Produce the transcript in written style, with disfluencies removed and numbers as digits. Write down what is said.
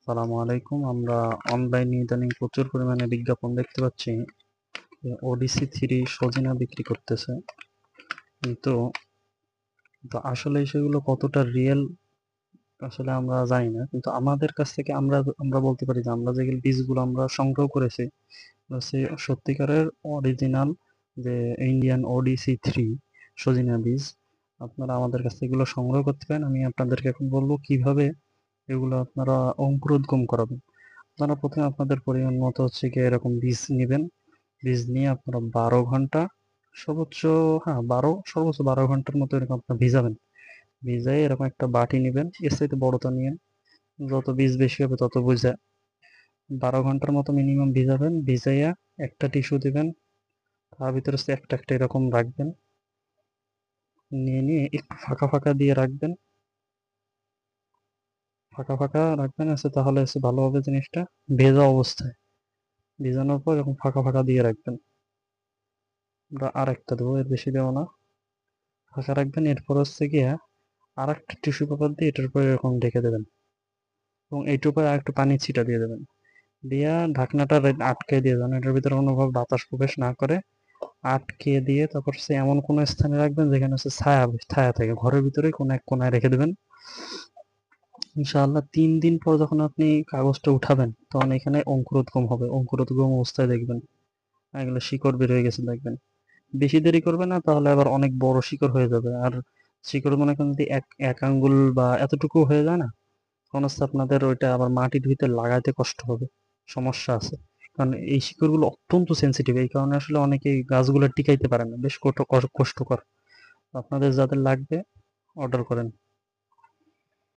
আসসালামু আলাইকুম। আমরা অনলাইনে ইদানিং প্রচুর পরিমাণে বিজ্ঞাপন দেখতে পাচ্ছি যে ওডিসি থ্রি সজিনা বিক্রি করতেছে। কিন্তু তো আসলে সেগুলো কতটা রিয়েল আসলে আমরা জানি না, কিন্তু আমাদের কাছ থেকে আমরা আমরা বলতে পারি যে আমরা যেগুলো বীজগুলো আমরা সংগ্রহ করেছি হচ্ছে সত্যিকারের অরিজিনাল যে ইন্ডিয়ান ওডিসি থ্রি সজিনা বীজ। আপনারা আমাদের কাছ থেকে এগুলো সংগ্রহ করতে পারেন। আমি আপনাদেরকে এখন বলবো কিভাবে এগুলো আপনারা অঙ্কুরোদ্গম করাবেন। আপনারা প্রথমে আপনাদের পরিমাণ মতো হচ্ছে গিয়ে এরকম বীজ নেবেন। বীজ নিয়ে আপনারা 12 ঘন্টা সর্বোচ্চ, হ্যাঁ 12 সর্বোচ্চ 12 ঘন্টার মতো এরকম আপনার ভিজাবেন। ভিজাই এরকম একটা বাটি নেবেন, এর চাইতে বড়টা নিয়েন, যত বীজ বেশি হবে তত বুঝা। 12 ঘন্টার মতো মিনিমাম ভিজাবেন। ভিজাইয়া একটা টিস্যু দিবেন, তার ভিতরে হচ্ছে একটা একটা এরকম রাখবেন। নিয়ে নিয়ে একটু ফাঁকা ফাঁকা দিয়ে রাখবেন, ফাঁকা ফাঁকা রাখবেন আছে, তাহলে হচ্ছে ভালো হবে জিনিসটা ভেজা অবস্থায়। ভিজানোর পর এরকম ফাঁকা ফাঁকা দিয়ে রাখবেন। আমরা আর একটা দেবো, এর বেশি দেবো না। ফাঁকা রাখবেন, এরপর হচ্ছে গিয়া আর একটা টিস্যু পেপার দিয়ে এটার উপরে এরকম ঢেকে দেবেন এবং এইটার উপরে আর একটু পানি ছিটা দিয়ে দেবেন। দিয়া ঢাকনাটা আটকে দিয়ে দেবেন, এটার ভিতরে কোনোভাবে বাতাস প্রবেশ না করে। আটকে দিয়ে তারপর সে এমন কোনো স্থানে রাখবেন যেখানে হচ্ছে ছায়া ছায়া থাকে, ঘরের ভিতরে কোনো এক কোনায় রেখে দেবেন। ইনশাআল্লাহ 3 দিন পর যখন আপনি কাগজটা উঠাবেন তখন এখানে অঙ্কুরোদ্গম হবে। অঙ্কুরোদ্গম অবস্থায় দেখবেন এগুলো শিকড় বের হয়ে গেছে দেখবেন। বেশি দেরি করবে না, তাহলে আবার অনেক বড় শিকড় হয়ে যাবে। আর শিকড় মনে করেন যদি এক এক আঙ্গুল বা এতটুকু হয়ে যায় না, তখন হচ্ছে আপনাদের ওইটা আবার মাটির ভিতরে লাগাইতে কষ্ট হবে, সমস্যা আছে। কারণ এই শিকড়গুলো অত্যন্ত সেনসিটিভ, এই কারণে আসলে অনেকেই গাছগুলো টিকাইতে পারে না, বেশ কষ্টকর। আপনাদের যাদের লাগবে অর্ডার করেন।